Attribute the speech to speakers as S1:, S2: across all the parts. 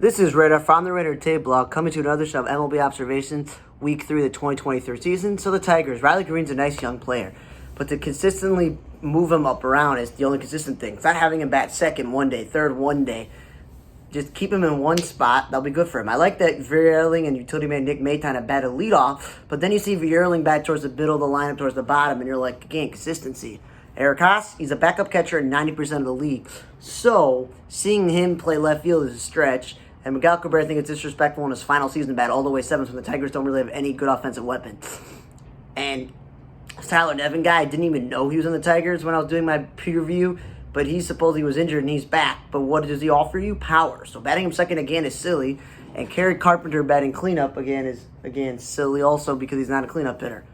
S1: This is Radar from the Radar Tape Blog, coming to another show of MLB observations, Week 3 of the 2023 season. So the Tigers, Riley Green's a nice young player, but to consistently move him up around is the only consistent thing. It's not having him bat second one day, third one day. Just keep him in one spot. That'll be good for him. I like that Vierling and utility man Nick Maton have batted leadoff, but then you see Vierling bat towards the middle of the lineup, towards the bottom, and you're like, again, consistency. Eric Haas, he's a backup catcher in 90% of the league. So, seeing him play left field is a stretch. And Miguel Cabrera, I think it's disrespectful in his final season bat all the way seventh when the Tigers don't really have any good offensive weapon. And Tyler Nevin guy, I didn't even know he was in the Tigers when I was doing my preview, but he supposedly was injured and he's back. But what does he offer you? Power. So batting him second again is silly. And Kerry Carpenter batting cleanup again is, silly also because he's not a cleanup hitter.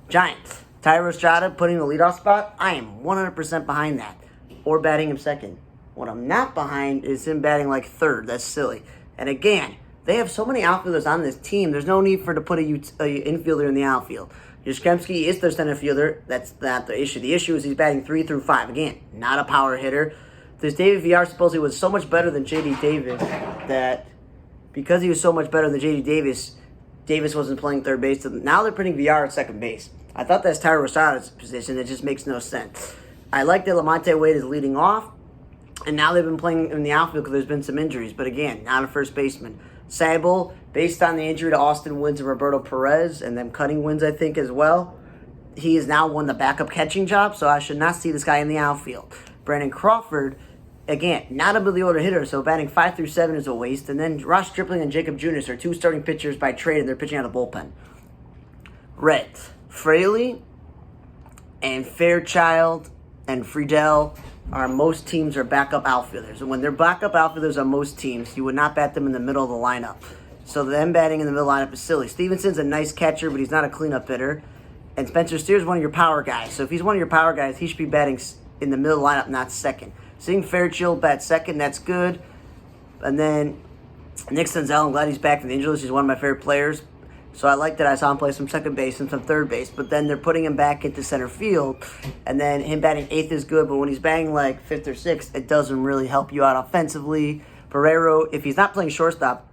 S1: Giants. Tyler Estrada putting the leadoff spot, I am 100% behind that. Or batting him second. What I'm not behind is him batting like third. That's silly. And again, they have so many outfielders on this team, there's no need for to put a infielder in the outfield. Yastrzemski is their center fielder. That's not the issue. The issue is he's batting 3 through 5. Again, not a power hitter. This David Villar supposedly was so much better than J.D. Davis that because he was so much better than J.D. Davis, Davis wasn't playing third base. So now they're putting Villar at second base. I thought that's Tyler Estrada's position. It just makes no sense. I like that Lamonte Wade is leading off. And now they've been playing in the outfield because there's been some injuries. But again, not a first baseman. Sable, based on the injury to Austin Wynns and Roberto Perez, and them cutting Wynns, I think, as well, he has now won the backup catching job, so I should not see this guy in the outfield. Brandon Crawford, again, not a middle order hitter, so batting 5 through 7 is a waste. And then Ross Stripling and Jacob Junis are two starting pitchers by trade, and they're pitching out of the bullpen. Reds, Fraley and Fairchild and Friedel are most teams are backup outfielders. And when they're backup outfielders on most teams, you would not bat them in the middle of the lineup. So them batting in the middle lineup is silly. Stevenson's a nice catcher, but he's not a cleanup hitter. And Spencer Steer's one of your power guys. So if he's one of your power guys, he should be batting in the middle lineup, not second. Seeing Fairchild bat second, that's good. And then Nick Senzel, I'm glad he's back from the injury list. He's one of my favorite players. So I like that I saw him play some second base and some third base. But then they're putting him back into center field. And then him batting eighth is good. But when he's batting like fifth or sixth, it doesn't really help you out offensively. Pereiro, if he's not playing shortstop,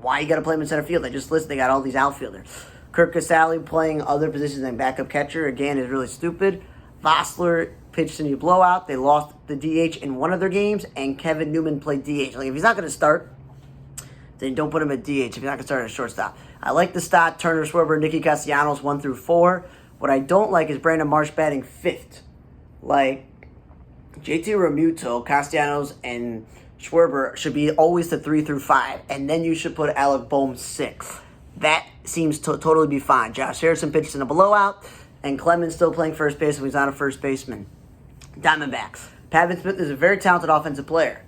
S1: why you got to play him in center field? They just list they got all these outfielders. Kirk Casale playing other positions than backup catcher, again, is really stupid. Vossler pitched in a blowout. They lost the DH in one of their games. And Kevin Newman played DH. Like, if he's not going to start, then don't put him at DH if you're not going to start at shortstop. I like the stat, Turner, Schwarber, Nicky Castellanos, 1 through 4. What I don't like is Brandon Marsh batting fifth. Like, JT Realmuto, Castellanos, and Schwarber should be always the 3 through 5. And then you should put Alec Bohm 6. That seems to totally be fine. Josh Harrison pitched in a blowout, and Clemens still playing first base, so he's not a first baseman. Diamondbacks. Pavin Smith is a very talented offensive player.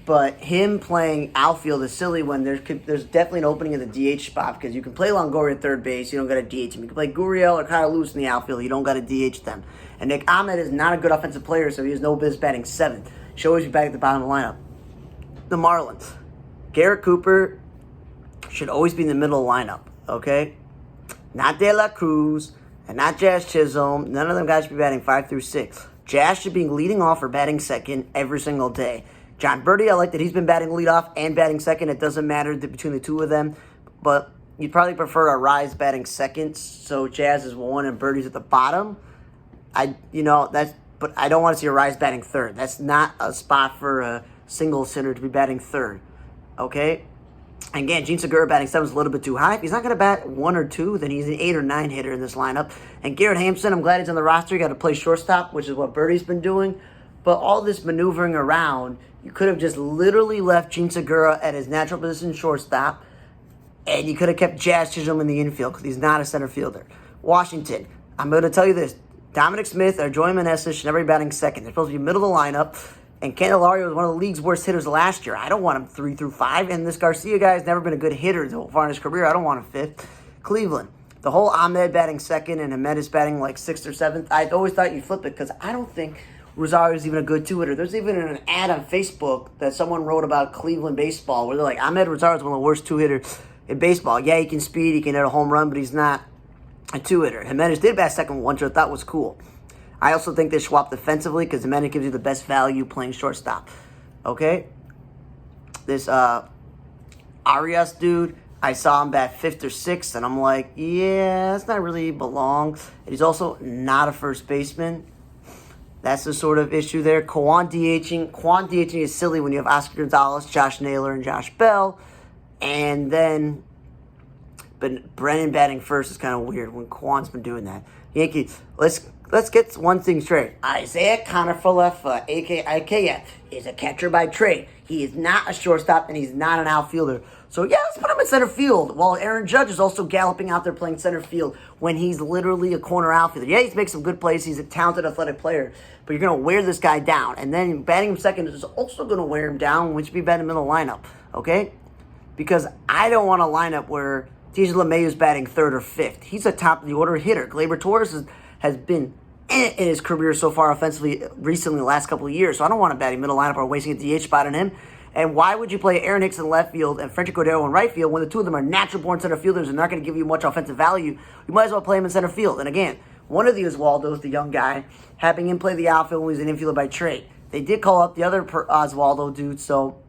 S1: But him playing outfield is silly when there's definitely an opening in the DH spot because you can play Longoria at third base, you don't got to DH him. You can play Gurriel or Kyle Lewis in the outfield, you don't got to DH them. And Nick Ahmed is not a good offensive player, so he has no business batting seventh. Should always be back at the bottom of the lineup. The Marlins. Garrett Cooper should always be in the middle of the lineup, okay? Not De La Cruz and not Jazz Chisholm. None of them guys should be batting 5 through 6. Jazz should be leading off or batting second every single day. John Birdie, I like that he's been batting leadoff and batting second. It doesn't matter between the two of them. But you'd probably prefer a Rise batting second. So Jazz is 1 and Birdie's at the bottom. But I don't want to see a Rise batting third. That's not a spot for a single hitter to be batting third. Okay? Again, Gene Segura batting 7 is a little bit too high. If he's not going to bat 1 or 2, then he's an 8 or 9 hitter in this lineup. And Garrett Hampson, I'm glad he's on the roster. He got to play shortstop, which is what Birdie's been doing. But all this maneuvering around, you could have just literally left Gene Segura at his natural position shortstop, and you could have kept Jazz Chisholm in the infield because he's not a center fielder. Washington, I'm going to tell you this. Dominic Smith or Joey Meneses should never be batting second. They're supposed to be middle of the lineup, and Candelario was one of the league's worst hitters last year. I don't want him 3 through 5, and this Garcia guy has never been a good hitter so far in his career. I don't want him fifth. Cleveland, the whole Ahmed batting second and Ahmed batting like 6th or 7th. I always thought you'd flip it because I don't think Rosario is even a good two-hitter. There's even an ad on Facebook that someone wrote about Cleveland baseball where they're like, Ahmed Rosario is one of the worst two-hitters in baseball. Yeah, he can speed, he can hit a home run, but he's not a two-hitter. Jimenez did bat second once, which I thought was cool. I also think they swap defensively because Jimenez gives you the best value playing shortstop. Okay? This Arias dude, I saw him bat 5th or 6th, and I'm like, yeah, that's not really belong. And he's also not a first baseman. That's the sort of issue there. Quan DHing is silly when you have Oscar Gonzalez, Josh Naylor, and Josh Bell. And then, but Brennan batting first is kind of weird when Quan's been doing that. Yankees, let's get one thing straight. Isaiah Kiner-Falefa, a.k.a. IKF, is a catcher by trade. He is not a shortstop, and he's not an outfielder. So, yeah, let's put him in center field, while Aaron Judge is also galloping out there playing center field when he's literally a corner outfielder. Yeah, he's making some good plays. He's a talented, athletic player, but you're going to wear this guy down. And then batting him second is also going to wear him down, which should be batting him in the lineup, okay? Because I don't want a lineup where DJ LeMahieu is batting 3rd or 5th. He's a top-of-the-order hitter. Gleyber Torres has been in his career so far offensively recently the last couple of years, so I don't want to bat him middle lineup or wasting a DH spot on him. And why would you play Aaron Hicks in left field and Frenchie Cordero in right field when the two of them are natural-born center fielders and not going to give you much offensive value? You might as well play him in center field. And again, one of the Oswaldos, the young guy, having him play the outfield when he's an infielder by trade. They did call up the other Oswaldo dude, so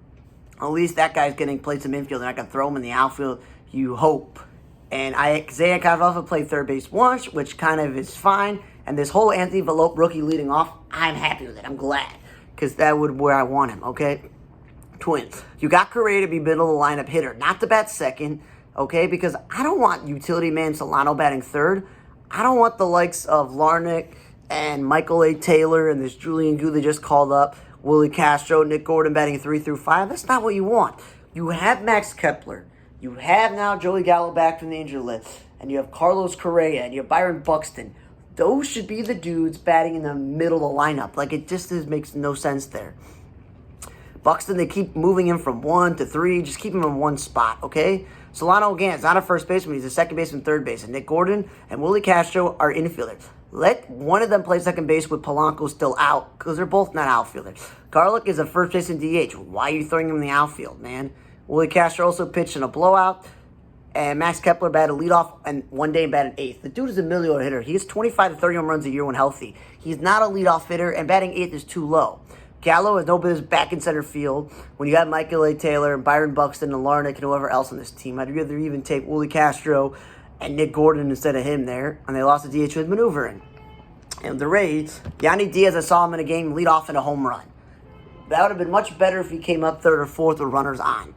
S1: at least that guy's getting played some infield. They're not going to throw him in the outfield, you hope. And Isaiah Kiner-Falefa played third base once, which kind of is fine. And this whole Anthony Volpe rookie leading off, I'm happy with it. I'm glad. Because that would where I want him, okay? Twins. You got Correa to be middle of the lineup hitter, not to bat second, okay? Because I don't want utility man Solano batting third. I don't want the likes of Larnach and Michael A. Taylor and this Julian Gu they just called up, Willie Castro, Nick Gordon batting 3 through 5. That's not what you want. You have Max Kepler. You have now Joey Gallo back from the injury list. And you have Carlos Correa and you have Byron Buxton. Those should be the dudes batting in the middle of the lineup. Like, it just makes no sense there. Buxton, they keep moving him from 1 to 3. Just keep him in one spot, okay? Solano, again, is not a first baseman. He's a second baseman, third baseman. Nick Gordon and Willie Castro are infielders. Let one of them play second base with Polanco still out, because they're both not outfielders. Garlick is a first baseman DH. Why are you throwing him in the outfield, man? Willie Castro also pitched in a blowout. And Max Kepler batted leadoff and one day batted 8th. The dude is a million hitter. He has 25 to 30 home runs a year when healthy. He's not a leadoff hitter, and batting 8th is too low. Gallo has no business back in center field when you have Michael A. Taylor and Byron Buxton and Larnach and whoever else on this team. I'd rather even take Willie Castro and Nick Gordon instead of him there. And they lost the DH with maneuvering. And the Rays, Yanni Diaz, I saw him in a game lead off in a home run. That would have been much better if he came up 3rd or 4th with runners on.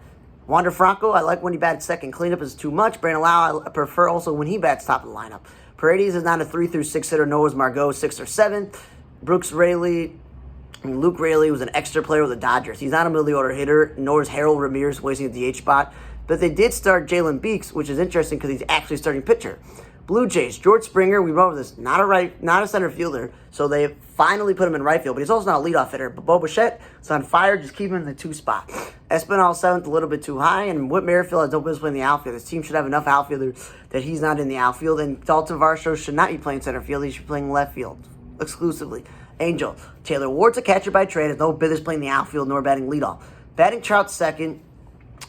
S1: Wander Franco, I like when he bats second. Cleanup is too much. Brandon Lau, I prefer also when he bats top of the lineup. Paredes is not a 3 through 6 hitter, nor is Margot 6th or 7th. Luke Raley was an extra player with the Dodgers. He's not a middle order hitter, nor is Harold Ramirez wasting a DH spot. But they did start Jalen Beeks, which is interesting because he's actually starting pitcher. Blue Jays, George Springer, we remember this, not a center fielder, so they finally put him in right field, but he's also not a leadoff hitter. But Bo Bichette is on fire, just keep him in the 2 spot. Espinal 7th, a little bit too high, and Whit Merrifield has no business playing the outfield. This team should have enough outfielders that he's not in the outfield, and Dalton Varsho should not be playing center field, he should be playing left field exclusively. Angel, Taylor Ward's a catcher by trade, has no business playing the outfield nor batting leadoff. Batting Trout second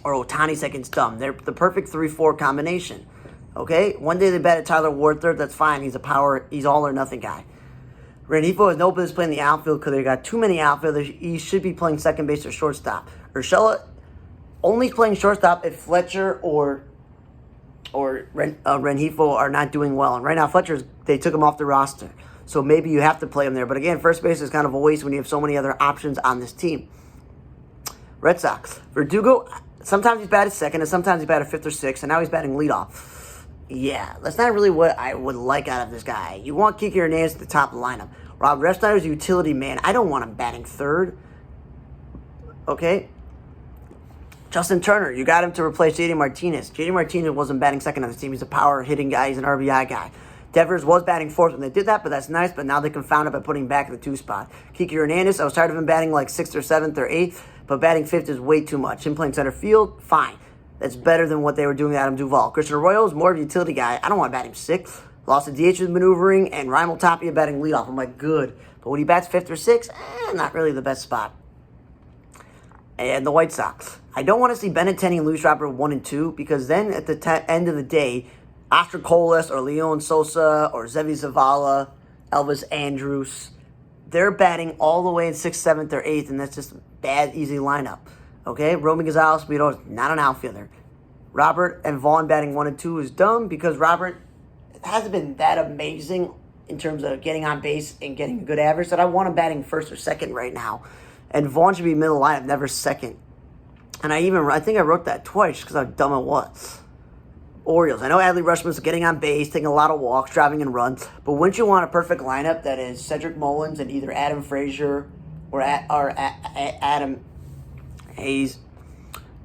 S1: or Ohtani second's dumb. They're the perfect 3-4 combination. Okay? One day they batted Tyler Ward third, that's fine. He's all or nothing guy. Rengifo has no business playing the outfield because they got too many outfielders. He should be playing second base or shortstop. Urshela only playing shortstop if Fletcher or Rengifo are not doing well. And right now, they took him off the roster. So maybe you have to play him there. But again, first base is kind of a waste when you have so many other options on this team. Red Sox. Verdugo, sometimes he's batted second, and sometimes he's batted 5th or 6th, and now he's batting leadoff. Yeah, that's not really what I would like out of this guy. You want Kike Hernandez at the top of the lineup. Rob Refsnyder's a utility man. I don't want him batting 3rd. Okay? Justin Turner, you got him to replace JD Martinez. JD Martinez wasn't batting second on the team. He's a power hitting guy. He's an RBI guy. Devers was batting 4th when they did that, but that's nice. But now they confound it by putting him back in the 2 spot. Kike Hernandez, I was tired of him batting like 6th or 7th or 8th, but batting 5th is way too much. Him playing center field, fine. That's better than what they were doing with Adam Duvall. Christian Arroyo is more of a utility guy. I don't want to bat him 6th. Lost the DH with maneuvering, and Raimel Tapia batting leadoff. I'm like, good. But when he bats 5th or 6th, not really the best spot. And the White Sox. I don't want to see Benintendi and Luis Robert 1 and 2, because then at the end of the day, Oscar Colas or Leon Sosa or Zevi Zavala, Elvis Andrus, they're batting all the way in 6th, 7th, or 8th, and that's just a bad, easy lineup. Okay, Romy Gonzalez, we know, is not an outfielder. Robert and Vaughn batting 1 and 2 is dumb because Robert hasn't been that amazing in terms of getting on base and getting a good average that I want him batting first or second right now. And Vaughn should be middle lineup, never second. And I think I wrote that twice because how dumb it was. Orioles. I know Adley Rutschman's getting on base, taking a lot of walks, driving and runs, but wouldn't you want a perfect lineup that is Cedric Mullins and either Adam Frazier or Adam Hayes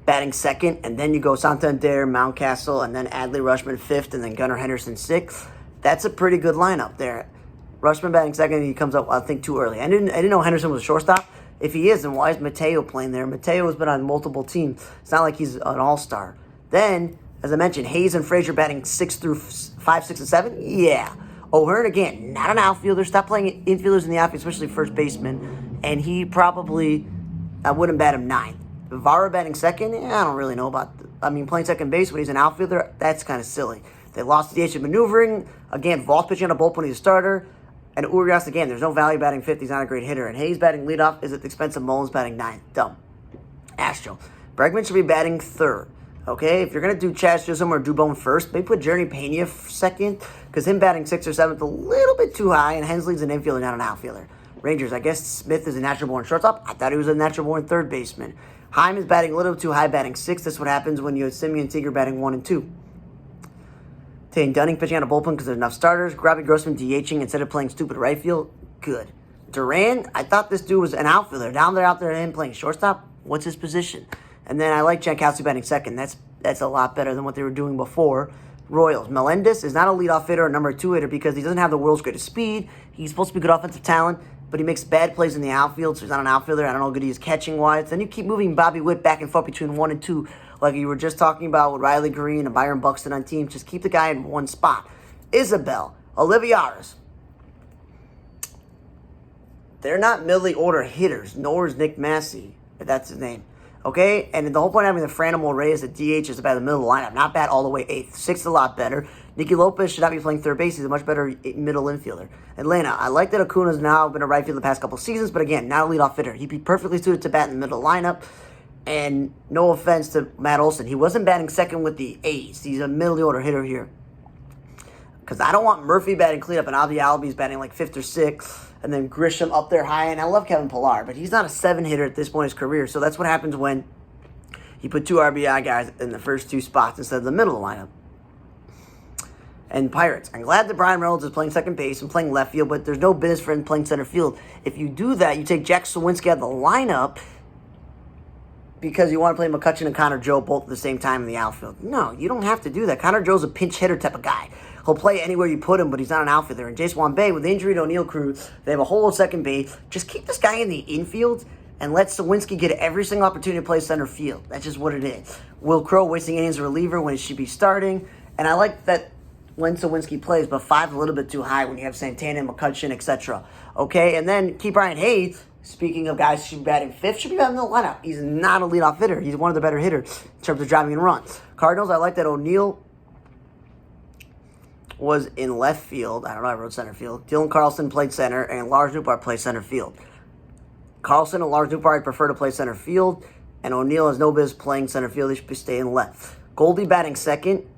S1: batting second, and then you go Santander, Mountcastle, and then Adley Rutschman fifth, and then Gunnar Henderson sixth? That's a pretty good lineup there. Rutschman batting second, he comes up, I think, too early. I didn't know Henderson was a shortstop. If he is, then why is Mateo playing there? Mateo has been on multiple teams. It's not like he's an all-star. Then, as I mentioned, Hayes and Frazier batting 5, 6, and 7? Yeah. O'Hearn, again, not an outfielder. Stop playing infielders in the outfield, especially first baseman. And he probably, I wouldn't bat him 9. Vara batting second? I don't really know about playing second base when he's an outfielder, that's kind of silly. They lost the DH in maneuvering. Again, Vault's pitching on a bullpen, he's a starter. And Urias, again, there's no value batting 5th. He's not a great hitter. And Hayes batting leadoff is at the expense of Mullins batting 9th. Dumb. Astro. Bregman should be batting 3rd. Okay, if you're going to do Chaz Chisholm or Dubon first, maybe put Jeremy Pena second, because him batting 6th or 7th a little bit too high, and Hensley's an infielder, not an outfielder. Rangers, I guess Smith is a natural-born shortstop. I thought he was a natural-born third baseman. Heim is batting a little too high, batting 6th. That's what happens when you have Simeon Tigger batting 1 and 2. Tane Dunning pitching on a bullpen because there's enough starters. Robbie Grossman DHing instead of playing stupid right field. Good. Duran, I thought this dude was an outfielder. Down there, out there, him playing shortstop. What's his position? And then I like Jankowski batting second. That's a lot better than what they were doing before. Royals. Melendez is not a leadoff hitter or number 2 hitter because he doesn't have the world's greatest speed. He's supposed to be good offensive talent, but he makes bad plays in the outfield, so he's not an outfielder. I don't know how good he is catching-wise. Then you keep moving Bobby Witt back and forth between 1 and 2, like you were just talking about with Riley Green and Byron Buxton on teams. Just keep the guy in one spot. Isabel. Olivares. They're not middle order hitters, nor is Nick Massey, if that's his name. Okay? And the whole point of having the Franmil Reyes, the DH, is about the middle of the lineup. Not bad all the way 8th. 6th a lot better. Nicky Lopez should not be playing third base. He's a much better middle infielder. Atlanta, I like that Acuna's now been a right fielder the past couple seasons, but again, not a leadoff hitter. He'd be perfectly suited to bat in the middle lineup. And no offense to Matt Olson, he wasn't batting second with the A's. He's a middle order hitter here. Because I don't want Murphy batting cleanup and Avi Albies batting like 5th or 6th. And then Grisham up there high. And I love Kevin Pillar, but he's not a 7 hitter at this point in his career. So that's what happens when you put 2 RBI guys in the first 2 spots instead of the middle of the lineup. And Pirates. I'm glad that Brian Reynolds is playing second base and playing left field, but there's no business for him playing center field. If you do that, you take Jack Sawinski out of the lineup because you want to play McCutchen and Connor Joe both at the same time in the outfield. No, you don't have to do that. Connor Joe's a pinch hitter type of guy. He'll play anywhere you put him, but he's not an outfielder. And Jace Bay, with the injury to O'Neill Cruz, they have a hole at second base. Just keep this guy in the infield and let Sawinski get every single opportunity to play center field. That's just what it is. Will Crow wasting innings as a reliever when he should be starting. And I like that when Sawinski plays, but 5 a little bit too high when you have Santana, McCutchen, etc. Okay, and then keep Brian Hayes. Speaking of guys who should be batting 5th, should be batting in the lineup. He's not a leadoff hitter. He's one of the better hitters in terms of driving and runs. Cardinals, I like that O'Neill was in left field. I don't know, I wrote center field. Dylan Carlson played center, and Lars Nootbaar played center field. Carlson and Lars Nootbaar, I prefer to play center field, and O'Neill has no business playing center field. He should be staying left. Goldie batting second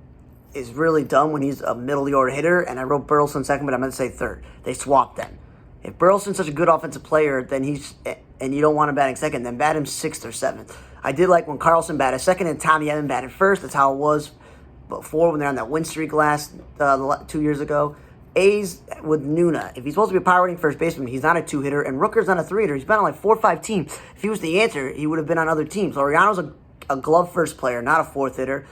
S1: is really dumb when he's a middle of the order hitter, and I wrote Burleson second, but I meant to say third. They swapped them. If Burleson's such a good offensive player, then and you don't want him batting second, then bat him 6th or 7th. I did like when Carlson batted second and Tommy Edman batted first. That's how it was before when they're on that win streak last 2 years ago. A's with Nuna. If he's supposed to be a power hitting first baseman, he's not a 2-hitter, and Rooker's not a 3-hitter. He's been on like 4 or 5 teams. If he was the answer, he would have been on other teams. Laureano's a glove first player, not a 4th hitter.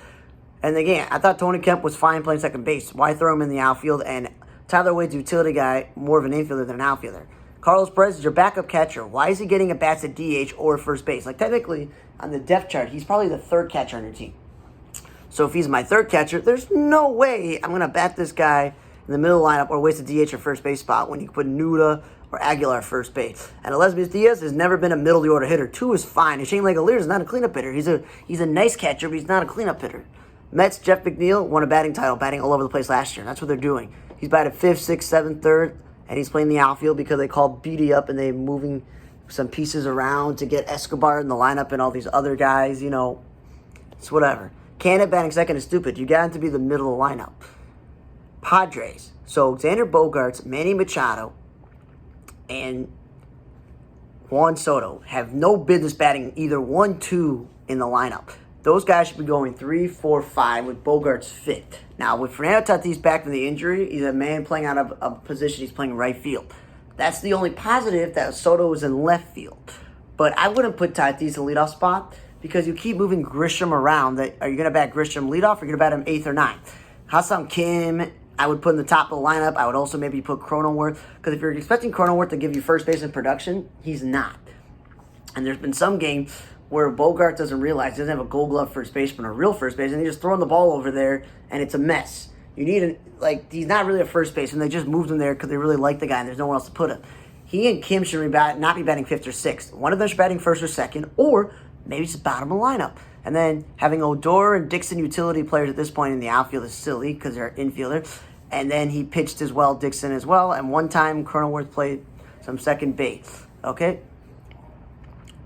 S1: And again, I thought Tony Kemp was fine playing second base. Why throw him in the outfield? And Tyler Wade's a utility guy, more of an infielder than an outfielder. Carlos Perez is your backup catcher. Why is he getting at bats at DH or first base? Like, technically, on the depth chart, he's probably the 3rd catcher on your team. So if he's my 3rd catcher, there's no way I'm going to bat this guy in the middle lineup or waste a DH or first base spot when you put Nuda or Aguilar at first base. And Elizabeth Diaz has never been a middle of the order hitter. 2 is fine. And Shane Langoliers is not a cleanup hitter. He's a nice catcher, but he's not a cleanup hitter. Mets, Jeff McNeil won a batting title, batting all over the place last year. That's what they're doing. He's batted 5th, 6th, 7th, 3rd, and he's playing the outfield because they called Beatty up and they're moving some pieces around to get Escobar in the lineup and all these other guys, it's whatever. Canada batting second is stupid. You got him to be the middle of the lineup. Padres. So Xander Bogaerts, Manny Machado, and Juan Soto have no business batting either 1, 2 in the lineup. Those guys should be going 3, 4, 5 with Bogaerts fifth. Now, with Fernando Tatis back from the injury, he's a man playing out of a position. He's playing right field. That's the only positive, that Soto is in left field. But I wouldn't put Tatis in the leadoff spot because you keep moving Grisham around. Are you going to bat Grisham leadoff or are you going to bat him 8th or 9th? Ha-Seong Kim, I would put in the top of the lineup. I would also maybe put Cronenworth, because if you're expecting Cronenworth to give you first base in production, he's not. And there's been some games where Bogart doesn't realize he doesn't have a gold glove first baseman or real first baseman, and he's just throwing the ball over there, and it's a mess. You need he's not really a first baseman. They just moved him there because they really like the guy, and there's no one else to put him. He and Kim should not be batting 5th or 6th. One of them should be batting 1st or 2nd, or maybe just bottom of the lineup. And then having Odor and Dixon utility players at this point in the outfield is silly because they're infielders. And then he pitched as well, Dixon as well. And one time, Cronenworth played some second base. Okay?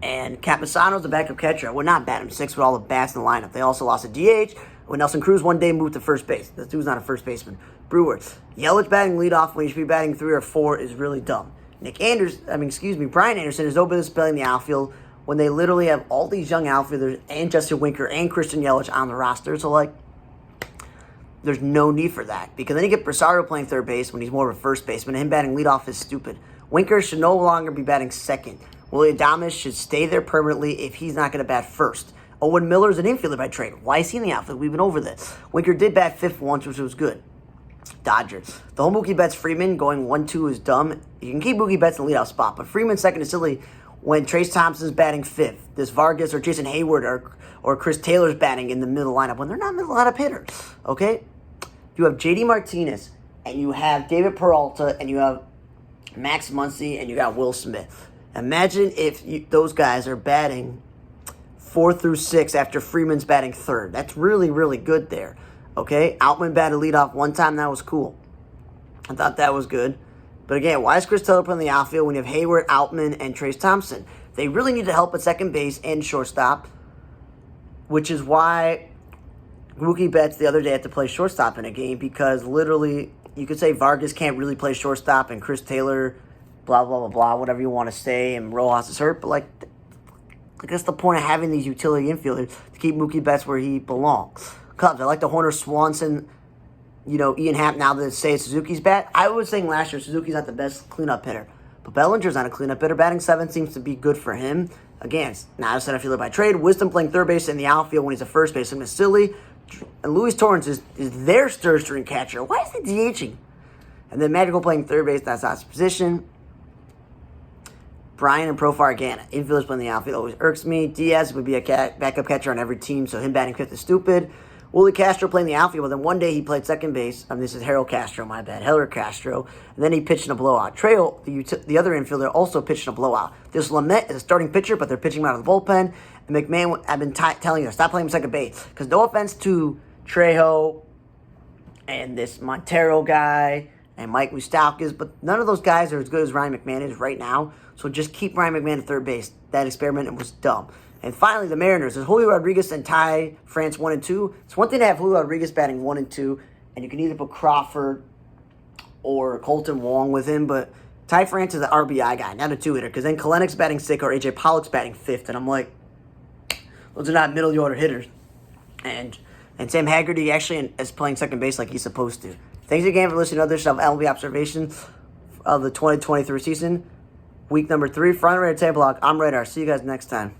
S1: And Campusano's the backup catcher. I would not bat him 6th with all the bats in the lineup. They also lost a DH when Nelson Cruz one day moved to first base. This dude's not a first baseman. Brewer. Yelich batting leadoff when he should be batting 3 or 4 is really dumb. Brian Anderson has no business playing the outfield when they literally have all these young outfielders and Justin Winker and Christian Yelich on the roster. So, there's no need for that. Because then you get Brassaro playing third base when he's more of a first baseman, and him batting leadoff is stupid. Winker should no longer be batting second. Willie Adames should stay there permanently if he's not going to bat first. Owen Miller's an infielder by trade. Why is he in the outfield? We've been over this. Winker did bat 5th once, which was good. Dodgers. The whole Mookie Betts Freeman going 1-2 is dumb. You can keep Mookie Betts in the leadoff spot, but Freeman second is silly when Trace Thompson's batting 5th. This Vargas or Jason Hayward or Chris Taylor's batting in the middle lineup when they're not middle lineup hitters. Okay? You have J.D. Martinez, and you have David Peralta, and you have Max Muncy, and you got Will Smith. Imagine if those guys are batting 4 through 6 after Freeman's batting 3rd. That's really, really good there. Okay? Outman batted leadoff one time. That was cool. I thought that was good. But again, why is Chris Taylor playing the outfield when you have Hayward, Outman, and Trace Thompson? They really need to help at second base and shortstop, which is why Mookie Betts the other day had to play shortstop in a game, because literally you could say Vargas can't really play shortstop and Chris Taylor, blah, blah, blah, blah, whatever you want to say, and Rojas is hurt. But, that's the point of having these utility infielders, to keep Mookie Betts where he belongs. Cubs, I like the Horner, Swanson, Ian Happ, now that say Suzuki's bat. I was saying last year Suzuki's not the best cleanup hitter, but Bellinger's not a cleanup hitter. Batting 7th seems to be good for him. Again, it's not a center fielder by trade. Wisdom playing third base in the outfield when he's a first baseman is silly. And Luis Torrens is their third string catcher. Why is he DHing? And then Magical playing third base, that's not his position. Brian and Profar Gana. Infielders playing the outfield always irks me. Diaz would be a backup catcher on every team, so him batting 5th is stupid. Willie Castro playing the outfield, but then one day he played second base. This is Harold Castro, my bad. Harold Castro. And then he pitched in a blowout. Trail, the other infielder, also pitched in a blowout. This Lamet is a starting pitcher, but they're pitching him out of the bullpen. And McMahon, I've been telling you, stop playing him second base. Because no offense to Trejo and this Montero guy and Mike Moustakas, but none of those guys are as good as Ryan McMahon is right now. So just keep Ryan McMahon at third base. That experiment was dumb. And finally, the Mariners. Is Julio Rodriguez and Ty France 1 and 2? It's one thing to have Julio Rodriguez batting 1 and 2, and you can either put Crawford or Colton Wong with him, but Ty France is the RBI guy, not a 2-hitter, because then Kalenic's batting 6th or AJ Pollock's batting 5th, and I'm like, those are not middle order hitters. And Sam Haggerty actually is playing second base like he's supposed to. Thanks again for listening to another edition of MLB Observations of the 2023 season. Week number 3, Front Radar Table Block. I'm Radar. See you guys next time.